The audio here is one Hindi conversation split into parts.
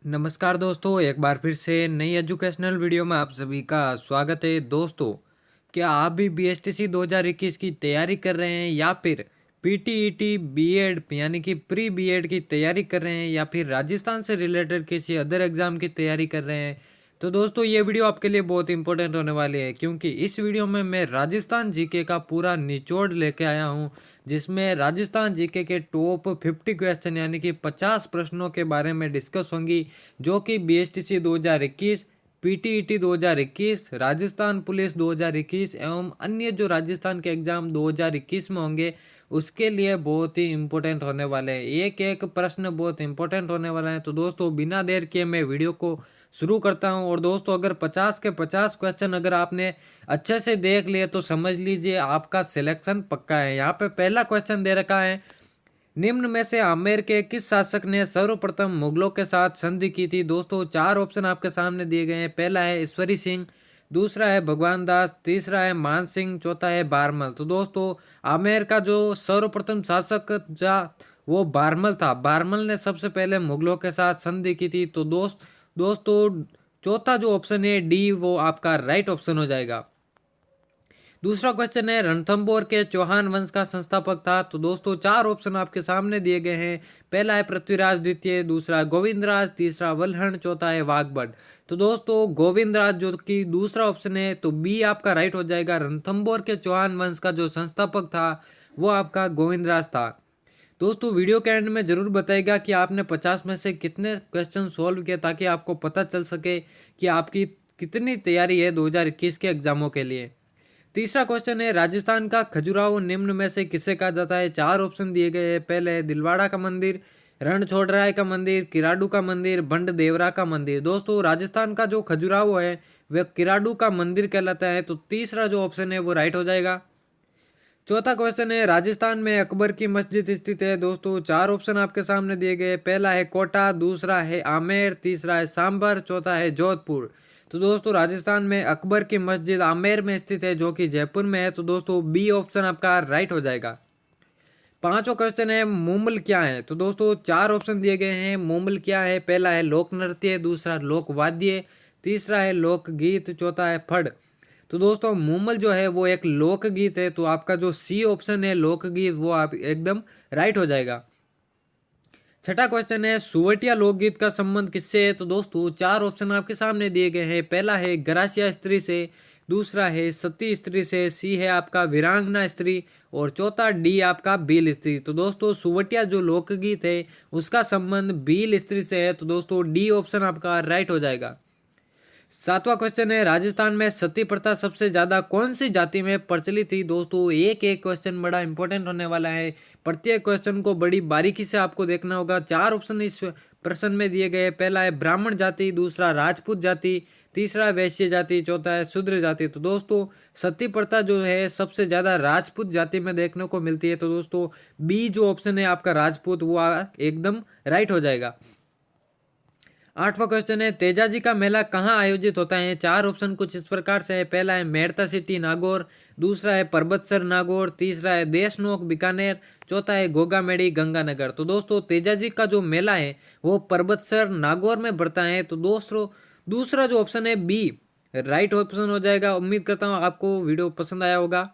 नमस्कार दोस्तों, एक बार फिर से नई एजुकेशनल वीडियो में आप सभी का स्वागत है। दोस्तों, क्या आप भी बीएसटीसी 2021 की तैयारी कर रहे हैं या फिर पीटीईटी बीएड यानी कि प्री बीएड की तैयारी कर रहे हैं या फिर राजस्थान से रिलेटेड किसी अदर एग्जाम की तैयारी कर रहे हैं? तो दोस्तों, ये वीडियो आपके लिए बहुत इंपॉर्टेंट होने वाली है, क्योंकि इस वीडियो में मैं राजस्थान जीके का पूरा निचोड़ लेके आया हूँ, जिसमें राजस्थान जीके के टॉप 50 क्वेश्चन यानी कि 50 प्रश्नों के बारे में डिस्कस होंगी, जो कि बीएसटीसी 2021, पीटीईटी 2021, राजस्थान पुलिस 2021 एवं अन्य जो राजस्थान के एग्जाम 2021 में होंगे, उसके लिए बहुत ही इम्पोर्टेंट होने वाले हैं। एक एक प्रश्न बहुत इंपॉर्टेंट होने वाला है। तो दोस्तों, बिना देर किए मैं वीडियो को शुरू करता हूं। और दोस्तों, अगर 50 के 50 क्वेश्चन अगर आपने अच्छे से देख लिए तो समझ लीजिए आपका सिलेक्शन पक्का है। यहाँ पे पहला क्वेश्चन दे रखा है, निम्न में से आमेर के किस शासक ने सर्वप्रथम मुगलों के साथ संधि की थी? दोस्तों, चार ऑप्शन आपके सामने दिए गए हैं। पहला है ईश्वरी सिंह, दूसरा है भगवान दास, तीसरा है मान सिंह, चौथा है बारमल। तो दोस्तों, आमेर का जो सर्वप्रथम शासक था वो बारमल था। बारमल ने सबसे पहले मुगलों के साथ संधि की थी। तो दोस्तों, चौथा जो ऑप्शन है डी, वो आपका राइट ऑप्शन हो जाएगा। दूसरा क्वेश्चन है, रणथंभौर के चौहान वंश का संस्थापक था? तो दोस्तों, चार ऑप्शन आपके सामने दिए गए हैं। पहला है पृथ्वीराज द्वितीय, दूसरा गोविंदराज, तीसरा वल्हण, चौथा है वाघबट। तो दोस्तों, गोविंदराज जो कि दूसरा ऑप्शन है, तो बी आपका राइट हो जाएगा। रणथंभौर के चौहान वंश का जो संस्थापक था वो आपका गोविंदराज था। दोस्तों, वीडियो के एंड में जरूर बताइएगा कि आपने 50 में से कितने क्वेश्चन सॉल्व किए, ताकि आपको पता चल सके कि आपकी कितनी तैयारी है 2021 के एग्जामों के लिए। तीसरा क्वेश्चन है, राजस्थान का खजुराहो निम्न में से किसे कहा जाता है? चार ऑप्शन दिए गए हैं। पहले है दिलवाड़ा का मंदिर, रणछोड़राय का मंदिर, किराडू का मंदिर, बंड देवरा का मंदिर। दोस्तों, राजस्थान का जो खजुराहो है वह किराडू का मंदिर कहलाता है। तो तीसरा जो ऑप्शन है वो राइट हो जाएगा। चौथा क्वेश्चन है, राजस्थान में अकबर की मस्जिद स्थित है? दोस्तों, चार ऑप्शन आपके सामने दिए गए। पहला है कोटा, दूसरा है आमेर, तीसरा है सांभर, चौथा है जोधपुर। तो दोस्तों, राजस्थान में अकबर की मस्जिद आमेर में स्थित है, जो कि जयपुर में है। तो दोस्तों, बी ऑप्शन आपका राइट हो जाएगा। पांचवा क्वेश्चन है, मूमल क्या है? तो दोस्तों, चार ऑप्शन दिए गए हैं। मूमल क्या है? पहला है लोक नृत्य, दूसरा लोक वाद्य, तीसरा है लोकगीत, चौथा है फड़। तो दोस्तों, मूमल जो है वो एक लोकगीत है। तो आपका जो सी ऑप्शन है लोकगीत, वो आप एकदम राइट हो जाएगा। छठा क्वेश्चन है, सुवटिया लोकगीत का संबंध किससे है? तो दोस्तों, चार ऑप्शन आपके सामने दिए गए हैं। पहला है गरासिया स्त्री से, दूसरा है सती स्त्री से, सी है आपका वीरांगना स्त्री, और चौथा डी आपका भील स्त्री। तो दोस्तों, सुवटिया जो लोकगीत है उसका संबंध भील स्त्री से है। तो दोस्तों, डी ऑप्शन आपका राइट हो जाएगा। सातवां क्वेश्चन है, राजस्थान में सती प्रथा सबसे ज्यादा कौन सी जाति में प्रचलित थी? दोस्तों, एक एक क्वेश्चन बड़ा इंपॉर्टेंट होने वाला है। प्रत्येक क्वेश्चन को बड़ी बारीकी से आपको देखना होगा। चार ऑप्शन इस प्रश्न में दिए गए। पहला है ब्राह्मण जाति, दूसरा राजपूत जाति, तीसरा वैश्य जाति, चौथा है शूद्र जाति। तो दोस्तों, सती प्रथा जो है सबसे ज्यादा राजपूत जाति में देखने को मिलती है। तो दोस्तों, बी जो ऑप्शन है आपका राजपूत, वो एकदम राइट हो जाएगा। आठवां क्वेश्चन है, तेजाजी का मेला कहाँ आयोजित होता है? चार ऑप्शन कुछ इस प्रकार से है। पहला है मेड़ता सिटी नागौर, दूसरा है परबतसर नागौर, तीसरा है देशनोक बीकानेर, चौथा है गोगामेड़ी गंगानगर। तो दोस्तों, तेजाजी का जो मेला है वो परबतसर नागौर में बढ़ता है। तो दोस्तों, दूसरा जो ऑप्शन है बी राइट ऑप्शन हो जाएगा। उम्मीद करता हूँ आपको वीडियो पसंद आया होगा।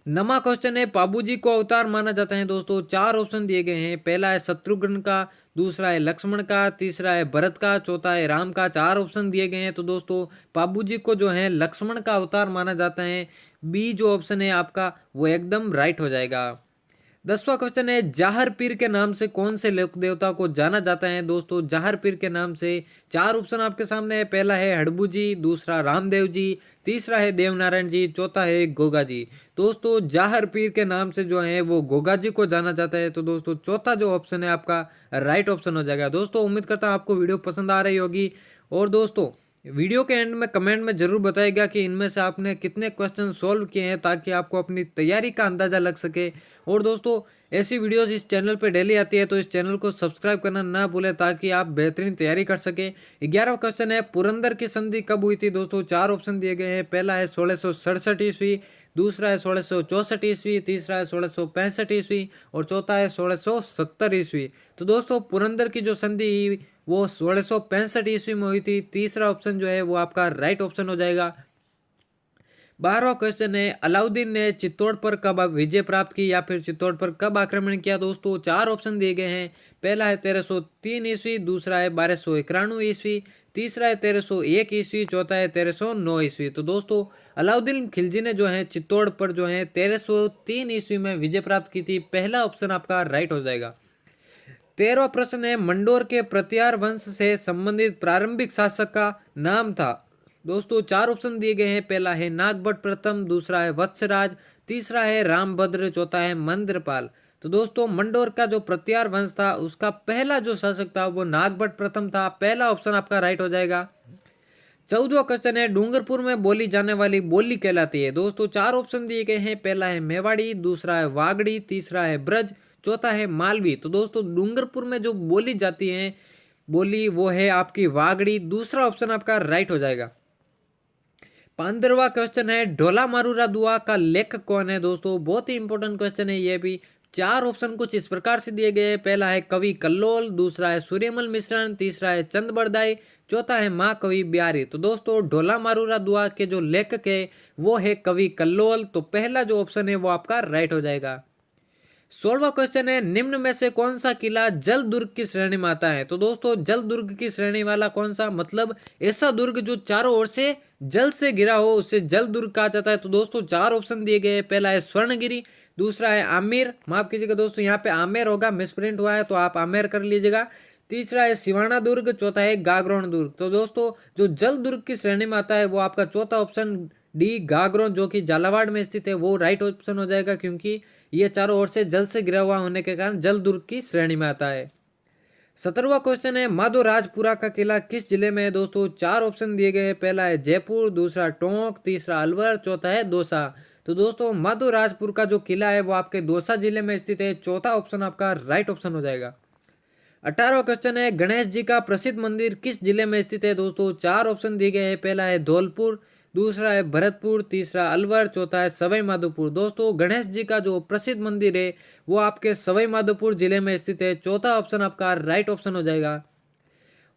नमा क्वेश्चन है, पाबूजी को अवतार माना जाता है? दोस्तों, चार ऑप्शन दिए गए हैं। पहला है शत्रुघ्न का, दूसरा है लक्ष्मण का, तीसरा है भरत का, चौथा है राम का। चार ऑप्शन दिए गए हैं। तो दोस्तों, पाबूजी को जो है लक्ष्मण का अवतार माना जाता है। बी जो ऑप्शन है आपका वो एकदम राइट हो जाएगा। 10वां क्वेश्चन है, जाहर पीर के नाम से कौन से लोक देवता को जाना जाता है? दोस्तों, जाहर पीर के नाम से चार ऑप्शन आपके सामने है। पहला है हड़बू जी, दूसरा रामदेव जी, तीसरा है देवनारायण जी, चौथा है गोगा जी। दोस्तों, जाहर पीर के नाम से जो है वो गोगा जी को जाना जाता है। तो दोस्तों, चौथा जो ऑप्शन है आपका राइट ऑप्शन हो जाएगा। दोस्तों, उम्मीद करता हूँ आपको वीडियो पसंद आ रही होगी। और दोस्तों, वीडियो के एंड में कमेंट में जरूर बताइएगा कि इनमें से आपने कितने क्वेश्चन सॉल्व किए हैं, ताकि आपको अपनी तैयारी का अंदाजा लग सके। और दोस्तों ऐसी वीडियोस इस चैनल पे डेली आती है, तो इस चैनल को सब्सक्राइब करना ना भूलें ताकि आप बेहतरीन तैयारी कर सकें। 11वां क्वेश्चन है, पुरंदर की संधि कब हुई थी? दोस्तों 4 ऑप्शन दिए गए हैं। पहला है 1667 ईस्वी, दूसरा है 1664 ईस्वी, तीसरा है 1665 ईस्वी और चौथा है 1670 ईस्वी। तो दोस्तों पुरंदर की जो संधि वो 1665 ईस्वी में हुई थी। तीसरा ऑप्शन जो है वो आपका राइट ऑप्शन हो जाएगा। 12वां क्वेश्चन है, अलाउद्दीन ने चित्तौड़ पर कब विजय प्राप्त की या फिर चित्तौड़ पर कब आक्रमण किया? दोस्तों 4 ऑप्शन दिए गए हैं। पहला है 1303 ईस्वी, दूसरा है 1291 ईस्वी, तीसरा है 1301 ईस्वी, चौथा है 1309 ईस्वी। तो दोस्तों अलाउद्दीन खिलजी ने जो है चित्तौड़ पर जो है 1303 ईस्वी में विजय प्राप्त की थी। पहला ऑप्शन आपका राइट हो जाएगा। 13वां प्रश्न है, मंडोर के प्रत्यार वंश से संबंधित प्रारंभिक शासक का नाम था? दोस्तों 4 ऑप्शन दिए गए हैं। पहला है नागभट्ट प्रथम, दूसरा है वत्सराज, तीसरा है रामभद्र, चौथा है मंद्रपाल। तो दोस्तों मंडोर का जो प्रत्यार वंश था उसका पहला जो शासक था वो नागभट्ट प्रथम था। पहला ऑप्शन आपका राइट हो जाएगा। 14वां क्वेश्चन है, डूंगरपुर में बोली जाने वाली बोली कहलाती है? दोस्तों 4 ऑप्शन दिए गए हैं। पहला है मेवाड़ी, दूसरा है वागड़ी, तीसरा है ब्रज, चौथा है मालवी। तो दोस्तों डूंगरपुर में जो बोली जाती है बोली वो है आपकी वागड़ी। दूसरा ऑप्शन आपका राइट हो जाएगा। 15वां क्वेश्चन है, ढोला मारूरा दुआ का लेखक कौन है? दोस्तों बहुत ही इंपॉर्टेंट क्वेश्चन है ये भी। 4 ऑप्शन कुछ इस प्रकार से दिए गए हैं। पहला है कवि कल्लोल, दूसरा है सूर्यमल मिश्रण, तीसरा है चंद बरदाई, चौथा है महाकवि बिहारी। तो दोस्तों ढोला मारूरा दुआ के जो लेखक है वो है कवि कल्लोल। तो पहला जो ऑप्शन है वो आपका राइट हो जाएगा। 16वां क्वेश्चन है, निम्न में से कौन सा किला जल दुर्ग की श्रेणी में आता है? तो दोस्तों जल दुर्ग की श्रेणी वाला कौन सा, मतलब ऐसा दुर्ग जो चारों ओर से जल से घिरा हो उसे जल दुर्ग कहा जाता है। तो दोस्तों 4 ऑप्शन दिए गए हैं। पहला है स्वर्णगिरी, दूसरा है आमेर, माफ कीजिएगा दोस्तों यहाँ पे आमेर होगा, मिसप्रिंट हुआ है तो आप आमेर कर लीजिएगा। तीसरा है सिवाना दुर्ग, चौथा है गागरोन दुर्ग। तो दोस्तों जो जल दुर्ग की श्रेणी में आता है वो आपका चौथा ऑप्शन डी गागरोन जो कि झालावाड़ में स्थित है वो राइट ऑप्शन हो जाएगा, क्योंकि ये चारों ओर से जल से घिरा हुआ होने के कारण जल दुर्ग की श्रेणी में आता है। 17वां क्वेश्चन है, माधोराजपुरा का किला किस जिले में है? दोस्तों 4 ऑप्शन दिए गए हैं। पहला है जयपुर, दूसरा टोंक, तीसरा अलवर, चौथा है दौसा। तो दोस्तों माधोराजपुर का जो किला है वो आपके दौसा जिले में स्थित है। चौथा ऑप्शन आपका राइट ऑप्शन हो जाएगा। 18वां क्वेश्चन है, गणेश जी का प्रसिद्ध मंदिर किस जिले में स्थित है? दोस्तों 4 ऑप्शन दिए गए हैं। पहला है धौलपुर, दूसरा है भरतपुर, तीसरा अलवर, चौथा है सवाई माधोपुर। दोस्तों गणेश जी का जो प्रसिद्ध मंदिर है वो आपके सवाई माधोपुर जिले में स्थित है। चौथा ऑप्शन आपका राइट ऑप्शन हो जाएगा।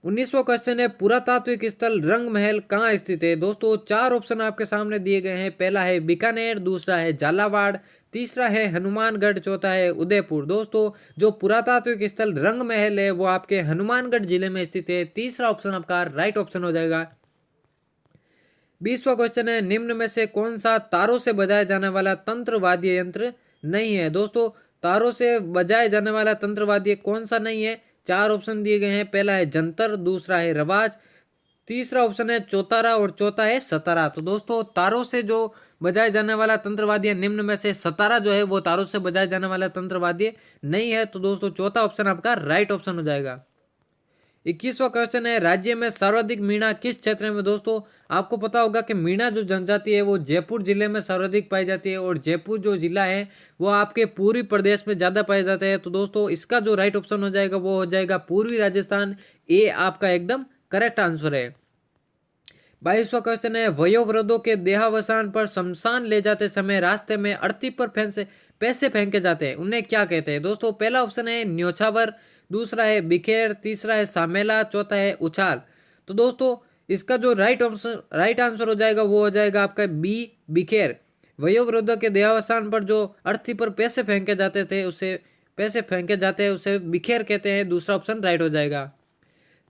19वां क्वेश्चन है, पुरातात्विक स्थल रंग महल कहाँ स्थित है? दोस्तों 4 ऑप्शन आपके सामने दिए गए हैं। पहला है बीकानेर, दूसरा है झालावाड़, तीसरा है हनुमानगढ़, चौथा है उदयपुर। दोस्तों जो पुरातात्विक स्थल रंग महल है वो आपके हनुमानगढ़ जिले में स्थित है। तीसरा ऑप्शन आपका राइट ऑप्शन हो जाएगा। 20वां क्वेश्चन है, निम्न में से कौन सा तारों से बजाया जाने वाला तंत्र वाद्य यंत्र नहीं है? दोस्तों तारों से बजाए जाने वाला तंत्र वाद्य कौन सा नहीं है? 4 ऑप्शन दिए गए हैं। पहला है जंतर, दूसरा है रवाज, तीसरा ऑप्शन है चौतारा और चौथा है सतारा। तो दोस्तों तारों से जो बजाए जाने वाला तंत्रवाद्य निम्न में से सतारा जो है वो तारों से बजाए जाने वाला तंत्रवाद्य नहीं है। तो दोस्तों चौथा ऑप्शन आपका राइट ऑप्शन हो जाएगा। 21वां क्वेश्चन है, राज्य में सर्वाधिक मीणा किस क्षेत्र में? दोस्तों आपको पता होगा कि मीणा जो जनजाति है वो जयपुर जिले में सर्वाधिक पाई जाती है और जयपुर जो जिला है वो आपके पूर्वी प्रदेश में ज़्यादा पाए जाते हैं। तो दोस्तों इसका जो राइट ऑप्शन हो जाएगा वो हो जाएगा पूर्वी राजस्थान। ये आपका एकदम करेक्ट आंसर है। 22वां क्वेश्चन है, वयोवृद्धों के देहावसान पर शमशान ले जाते समय रास्ते में अर्थी पर पैसे फेंके जाते हैं, उन्हें क्या कहते हैं? दोस्तों पहला ऑप्शन है न्योछावर, दूसरा है बिखेर, तीसरा है सामेला, चौथा है उछाल। तो दोस्तों इसका जो राइट आंसर हो जाएगा वो हो जाएगा आपका बी बिखेर। वयोवृद्धों के देहावसान पर जो अर्थी पर पैसे फेंके जाते थे उसे बिखेर कहते हैं। दूसरा ऑप्शन राइट हो जाएगा।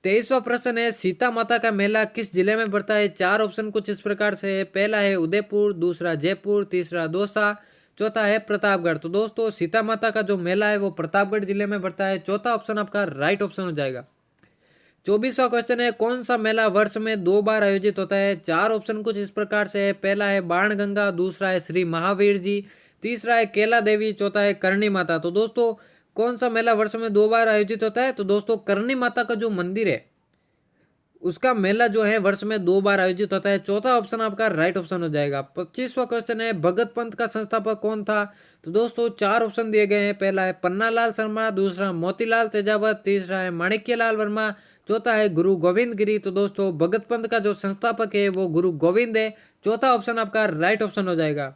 23वां प्रश्न है, सीता माता का मेला किस जिले में पड़ता है? 4 ऑप्शन कुछ इस प्रकार से है। पहला है उदयपुर, दूसरा जयपुर, तीसरा दौसा, चौथा है प्रतापगढ़। तो दोस्तों सीता माता का जो मेला है वो प्रतापगढ़ जिले में पड़ता है। चौथा ऑप्शन आपका राइट ऑप्शन हो जाएगा। 24वां क्वेश्चन है, कौन सा मेला वर्ष में 2 बार आयोजित होता है? 4 ऑप्शन कुछ इस प्रकार से है। पहला है बाणगंगा, दूसरा है श्री महावीर जी, तीसरा है केला देवी, चौथा है करणी माता। तो दोस्तों कौन सा मेला वर्ष में 2 बार आयोजित होता है? तो दोस्तों करणी माता का जो मंदिर है उसका मेला जो है वर्ष में 2 बार आयोजित होता है। चौथा ऑप्शन आपका राइट ऑप्शन हो जाएगा। 25वां क्वेश्चन है भगत पंथ का संस्थापक कौन था? तो दोस्तों 4 ऑप्शन दिए गए हैं। पहला है पन्नालाल शर्मा, दूसरा मोतीलाल तेजावत, तीसरा है माणिक्यलाल वर्मा, चौथा है गुरु गोविंद गिरी। तो दोस्तों भगत पंथ का जो संस्थापक है वो गुरु गोविंद है। चौथा ऑप्शन आपका राइट ऑप्शन हो जाएगा।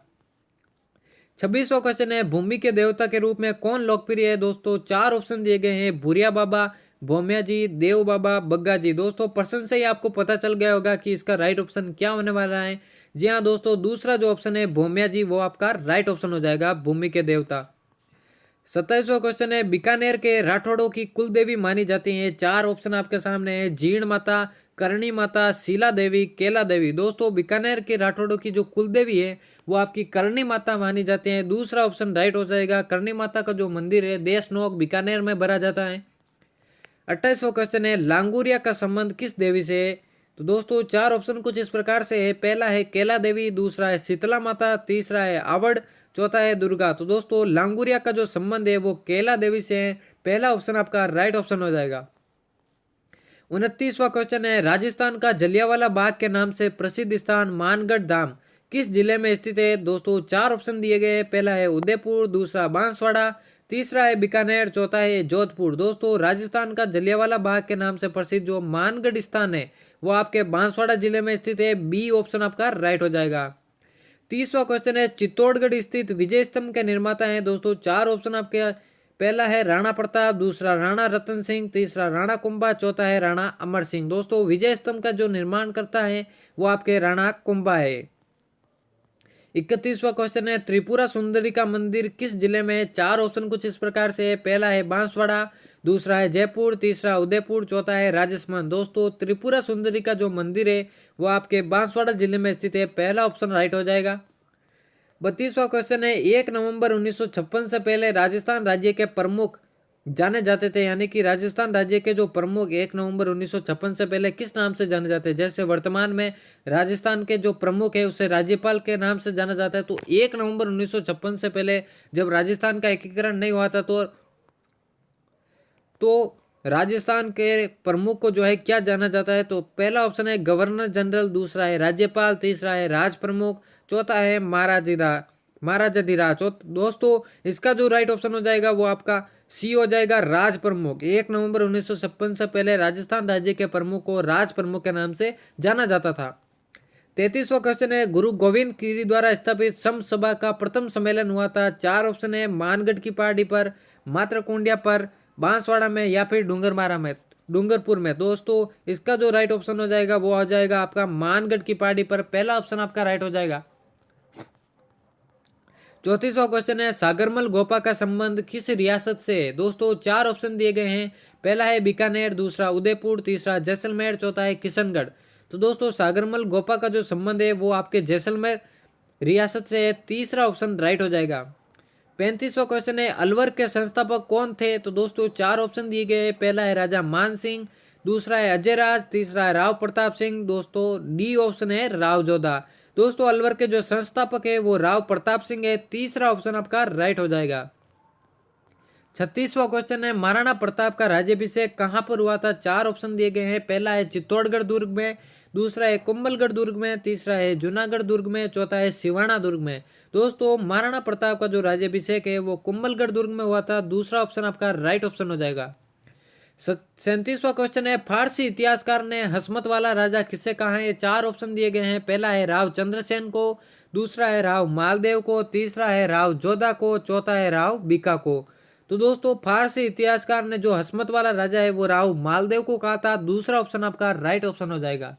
26वां क्वेश्चन है भूमि के देवता के रूप में कौन लोकप्रिय है? दोस्तों 4 ऑप्शन दिए गए हैं। भूरिया बाबा, भोम्या जी, देव बाबा, बग्गा जी। दोस्तों प्रश्न से ही आपको पता चल गया होगा कि इसका राइट ऑप्शन क्या होने वाला है। जी हाँ दोस्तों, दूसरा जो ऑप्शन है भोम्या जी वो आपका राइट ऑप्शन हो जाएगा, भूमि के देवता। 27वां क्वेश्चन है बीकानेर के राठौड़ों की कुल देवी मानी जाती है। 4 ऑप्शन आपके सामने है। जीण माता, करणी माता, शीला देवी, केला देवी। दोस्तों बीकानेर के राठौड़ों की जो कुल देवी है वो आपकी करणी माता मानी जाती है। दूसरा ऑप्शन राइट हो जाएगा। करणी माता का जो मंदिर है देशनोक बीकानेर में भरा जाता है। 28वां क्वेश्चन है लांगुरिया का संबंध किस देवी से है? तो दोस्तों 4 ऑप्शन कुछ इस प्रकार से है। पहला है केला देवी, दूसरा है शीतला माता, तीसरा है आवड़, चौथा है दुर्गा। तो दोस्तों लांगुरिया का जो संबंध है वो केला देवी से है। पहला ऑप्शन आपका राइट ऑप्शन हो जाएगा। 29वां क्वेश्चन है राजस्थान का जलियांवाला बाग के नाम से प्रसिद्ध स्थान मानगढ़ धाम किस जिले में स्थित है? दोस्तों 4 ऑप्शन दिए गए हैं। पहला है उदयपुर, दूसरा बांसवाड़ा, तीसरा है बीकानेर, चौथा है जोधपुर। दोस्तों राजस्थान का जलियांवाला बाग के नाम से प्रसिद्ध जो मानगढ़ स्थान है वो आपके बांसवाड़ा जिले में स्थित है। बी ऑप्शन आपका राइट हो जाएगा। 30वां क्वेश्चन है चित्तौड़गढ़ स्थित विजय स्तंभ के निर्माता हैं। दोस्तों 4 ऑप्शन आपके। पहला है राणा प्रताप, दूसरा राणा रतन सिंह, तीसरा राणा कुंभा, चौथा है राणा अमर सिंह। दोस्तों विजय स्तंभ का जो निर्माण करता है वो आपके राणा कुंभा है। 31वां क्वेश्चन है त्रिपुरा सुंदरी का मंदिर किस जिले में है? 4 ऑप्शन कुछ इस प्रकार से है। पहला है बांसवाड़ा, दूसरा है जयपुर, तीसरा उदयपुर, चौथा है राजस्थान। दोस्तों त्रिपुरा सुंदरी का जो मंदिर है वो आपके बांसवाड़ा जिले में स्थित है। पहला ऑप्शन राइट हो जाएगा। 32वां क्वेश्चन है 1 नवंबर 1956 से पहले राजस्थान राज्य के प्रमुख जाने जाते थे, यानी कि राजस्थान राज्य के जो प्रमुख 1 नवंबर 1956 से पहले किस नाम से जाने जाते हैं? जैसे वर्तमान में राजस्थान के जो प्रमुख है उसे राज्यपाल के नाम से जाना जाता है। तो 1 नवंबर 1956 से पहले जब राजस्थान का एकीकरण नहीं हुआ था तो राजस्थान के प्रमुख को जो है क्या जाना जाता है? तो पहला ऑप्शन है गवर्नर जनरल, दूसरा है राज्यपाल, तीसरा है राज प्रमुख, चौथा है महाराजाधिराज। दोस्तों इसका जो राइट ऑप्शन हो जाएगा वो आपका सी हो जाएगा, राज प्रमुख। 1 नवंबर 1956 से पहले राजस्थान राज्य के प्रमुख को राज प्रमुख के नाम से जाना जाता था। 33वां क्वेश्चन है गुरु गोविंद गिरी द्वारा स्थापित सम सभा का प्रथम सम्मेलन हुआ था। 4 ऑप्शन है मानगढ़ की पहाड़ी पर, मात्रकुंडिया पर, बांसवाड़ा में या फिर डूंगरपुर में। दोस्तों इसका जो राइट ऑप्शन हो जाएगा वो हो जाएगा आपका मानगढ़ की पहाड़ी पर। पहला ऑप्शन आपका राइट हो जाएगा। 34वां क्वेश्चन है सागरमल गोपा का संबंध किस रियासत से है? दोस्तों 4 ऑप्शन दिए गए हैं। पहला है बीकानेर, दूसरा उदयपुर, तीसरा जैसलमेर, चौथा है किशनगढ़। तो दोस्तों सागरमल गोपा का जो संबंध है वो आपके जैसलमेर रियासत से है। तीसरा ऑप्शन राइट हो जाएगा। 35वां क्वेश्चन है अलवर के संस्थापक कौन थे? तो दोस्तों 4 ऑप्शन दिए गए हैं। पहला है राजा मान सिंह, दूसरा है अजय राज, तीसरा है राव प्रताप सिंह। दोस्तों डी ऑप्शन है राव जोधा। दोस्तों अलवर के जो संस्थापक है वो राव प्रताप सिंह है। तीसरा ऑप्शन आपका राइट हो जाएगा। 36वां क्वेश्चन है महाराणा प्रताप का राज्याभिषेक कहाँ पर हुआ था? 4 ऑप्शन दिए गए हैं। पहला है चित्तौड़गढ़ दुर्ग में, दूसरा है कुंभलगढ़ दुर्ग में, तीसरा है जूनागढ़ दुर्ग में, चौथा है सिवाना दुर्ग में। दोस्तों महाराणा प्रताप का जो राज्याभिषेक है वो कुंभलगढ़ दुर्ग में हुआ था। दूसरा ऑप्शन आपका राइट ऑप्शन हो जाएगा। 37वां क्वेश्चन है फारसी इतिहासकार ने हसमत वाला राजा किसे कहा है? 4 ऑप्शन दिए गए हैं। पहला है राव चंद्रसेन को, दूसरा है राव मालदेव को, तीसरा है राव जोधा को, चौथा है राव बीका को। तो दोस्तों फारसी इतिहासकार ने जो हसमत वाला राजा है वो राव मालदेव को कहा था। दूसरा ऑप्शन आपका राइट ऑप्शन हो जाएगा।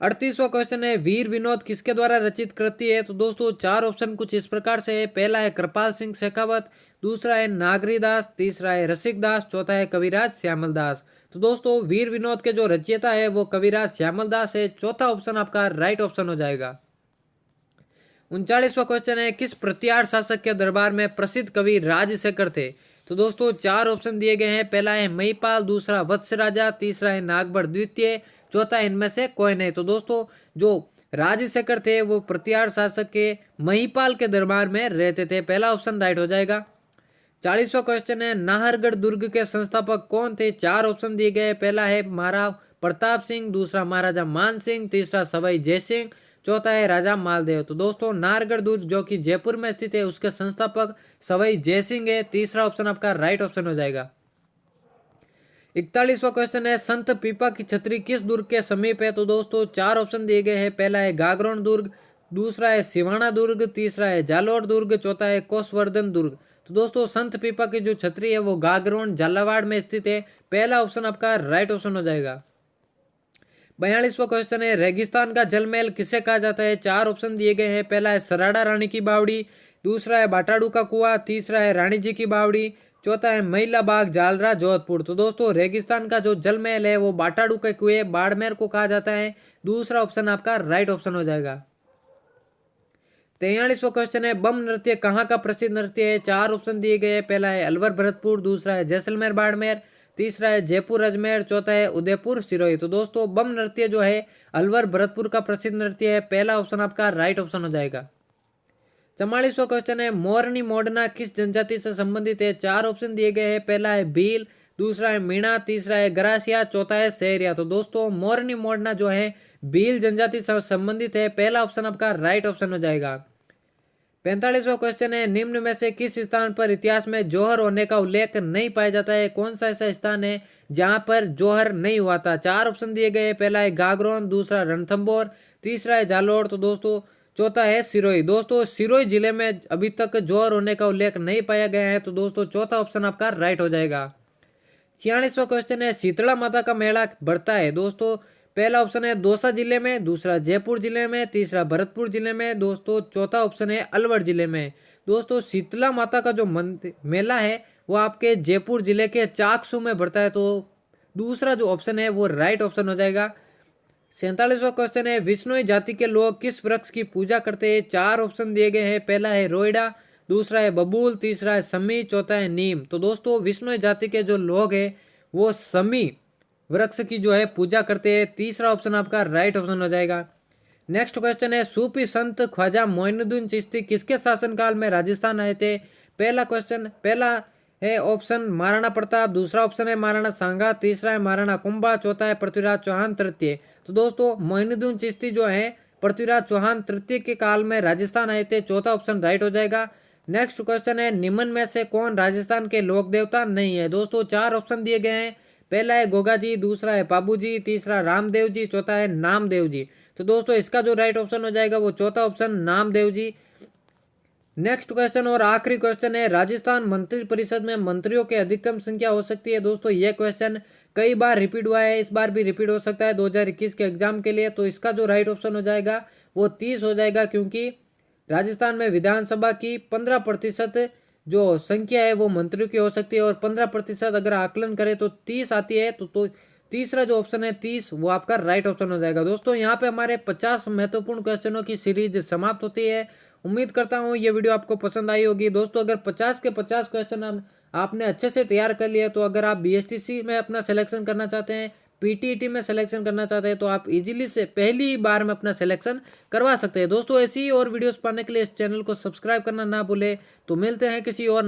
38वां क्वेश्चन है वीर विनोद किसके द्वारा रचित कृति है? तो दोस्तों 4 ऑप्शन कुछ इस प्रकार से है। पहला है कृपाल सिंह शेखावत, दूसरा है नागरी दास, तीसरा है रसिक दास, चौथा है कविराज श्यामल दास। तो दोस्तों वीर विनोद के जो रचयिता है वो कविराज श्यामल दास है। चौथा ऑप्शन आपका राइट ऑप्शन हो जाएगा। 39वां क्वेश्चन है किस प्रतिहार शासक के दरबार में प्रसिद्ध कवि राजशेखर थे? तो दोस्तों 4 ऑप्शन दिए गए हैं। पहला है महिपाल, दूसरा वत्स राजा, तीसरा है नागभर द्वितीय, चौथा इनमें से कोई नहीं। तो दोस्तों जो राजशेखर थे वो प्रतिहार शासक के महिपाल के दरबार में रहते थे। पहला ऑप्शन राइट हो जाएगा। 40वां क्वेश्चन है नाहरगढ़ दुर्ग के संस्थापक कौन थे? 4 ऑप्शन दिए गए। पहला है महाराणा प्रताप सिंह, दूसरा महाराजा मान सिंह, तीसरा सवाई जय सिंह, चौथा है राजा मालदेव। तो दोस्तों नाहरगढ़ दुर्ग जो कि जयपुर में स्थित है उसके संस्थापक सवाई जय सिंह है। तीसरा ऑप्शन आपका राइट ऑप्शन हो जाएगा। 41वां क्वेश्चन है संत पीपा की छतरी किस दुर्ग के समीप है? तो दोस्तों 4 ऑप्शन दिए गए हैं। पहला है गागरोन दुर्ग, दूसरा है सिवाना दुर्ग, तीसरा है जालोर दुर्ग, चौथा है कोसवर्धन दुर्ग। तो दोस्तों संत पीपा की जो छतरी है वो गागरोन झालावाड़ में स्थित है। पहला ऑप्शन आपका राइट ऑप्शन हो जाएगा। 42वां क्वेश्चन है रेगिस्तान का जलमहल किसे कहा जाता है? 4 ऑप्शन दिए गए हैं। पहला है सराड़ा रानी की बावड़ी, दूसरा है बाटाड़ू का कुआं, तीसरा है रानी जी की बावड़ी, चौथा है महिला बाग जालरा जोधपुर। तो दोस्तों रेगिस्तान का जो जलमहल है वो बाटाड़ू के कुएं बाड़मेर को कहा जाता है। दूसरा ऑप्शन आपका राइट ऑप्शन हो जाएगा। 43वां क्वेश्चन है बम नृत्य कहाँ का प्रसिद्ध नृत्य है? 4 ऑप्शन दिए गए हैं। पहला है अलवर भरतपुर, दूसरा है जैसलमेर बाड़मेर, तीसरा है जयपुर अजमेर, चौथा है उदयपुर सिरोही। तो दोस्तों बम नृत्य जो है अलवर भरतपुर का प्रसिद्ध नृत्य है। पहला ऑप्शन आपका राइट ऑप्शन हो जाएगा। 44वां क्वेश्चन है मोरनी मोडना किस जनजाति से संबंधित है? 4 ऑप्शन दिए गए हैं। पहला है भील, दूसरा है मीणा, तीसरा है गरासिया, चौथा है सहरिया। तो दोस्तों मोरनी मोडना जो है भील जनजाति से संबंधित है। पहला ऑप्शन आपका राइट ऑप्शन हो जाएगा। 45वां क्वेश्चन है निम्न में से किस स्थान पर इतिहास में जौहर होने का उल्लेख नहीं पाया जाता है? कौन सा ऐसा स्थान है जहां पर जौहर नहीं हुआ था? 4 ऑप्शन दिए गए। पहला है गागरोन, दूसरा रणथंभौर, तीसरा है जालोर, तो दोस्तों चौथा है सिरोही। दोस्तों सिरोही जिले में अभी तक जौहर होने का उल्लेख नहीं पाया गया है। तो दोस्तों चौथा ऑप्शन आपका राइट हो जाएगा। 46वां क्वेश्चन है शीतला माता का मेला बढ़ता है? दोस्तों पहला ऑप्शन है दौसा जिले में, दूसरा जयपुर जिले में, तीसरा भरतपुर जिले में, दोस्तों चौथा ऑप्शन है अलवर जिले में। दोस्तों शीतला माता का जो मेला है वो आपके जयपुर जिले के चाकसू में बढ़ता है। तो दूसरा जो ऑप्शन है वो राइट ऑप्शन हो जाएगा। 47वां क्वेश्चन है विष्णोई जाति के लोग किस वृक्ष की पूजा करते हैं? 4 ऑप्शन दिए गए हैं। पहला है रोइडा, दूसरा है बबूल, तीसरा है समी, चौथा है नीम। तो दोस्तों विष्णोई जाति के जो लोग हैं वो समी वृक्ष की जो है पूजा करते हैं। तीसरा ऑप्शन आपका राइट ऑप्शन हो जाएगा। नेक्स्ट क्वेश्चन है सूफी संत ख्वाजा मोइनुद्दीन चिश्ती किसके शासनकाल में राजस्थान आए थे? पहला है ऑप्शन महाराणा प्रताप, दूसरा ऑप्शन है महाराणा सांगा, तीसरा है महाराणा कुंभा, चौथा है पृथ्वीराज चौहान तृतीय। तो दोस्तों मोइनुद्दीन चिश्ती जो है पृथ्वीराज चौहान तृतीय के काल में राजस्थान आए थे। चौथा ऑप्शन राइट हो जाएगा। नेक्स्ट क्वेश्चन है निम्न में से कौन राजस्थान के लोक देवता नहीं है? दोस्तों 4 ऑप्शन दिए गए हैं। पहला है गोगा जी, दूसरा है पाबू जी, तीसरा रामदेव जी, चौथा है नामदेव जी। तो दोस्तों इसका जो राइट ऑप्शन हो जाएगा वो चौथा option Namdev ji. Next question और आखिरी क्वेश्चन है राजस्थान मंत्री परिषद में मंत्रियों की अधिकतम संख्या हो सकती है? दोस्तों यह क्वेश्चन कई बार रिपीट हुआ है, इस बार भी रिपीट हो सकता है 2021 के एग्जाम के लिए। तो इसका जो राइट ऑप्शन हो जाएगा वो 30 हो जाएगा, क्योंकि राजस्थान में विधानसभा की 15% जो संख्या है वो मंत्रियों की हो सकती है और 15% अगर आकलन करें तो 30 आती है। तो तीसरा जो ऑप्शन है 30 वो आपका राइट ऑप्शन हो जाएगा। दोस्तों यहाँ पे हमारे 50 महत्वपूर्ण क्वेश्चनों की सीरीज समाप्त होती है। उम्मीद करता हूँ ये वीडियो आपको पसंद आई होगी। दोस्तों अगर 50 के 50 क्वेश्चन आपने अच्छे से तैयार कर लिए, तो अगर आप बीएसटीसी में अपना सिलेक्शन करना चाहते हैं, पीटीईटी में सिलेक्शन करना चाहते हैं, तो आप इजीली से पहली बार में अपना सिलेक्शन करवा सकते हैं। दोस्तों ऐसी और वीडियोस पाने के लिए इस चैनल को सब्सक्राइब करना ना भूलें। तो मिलते हैं किसी और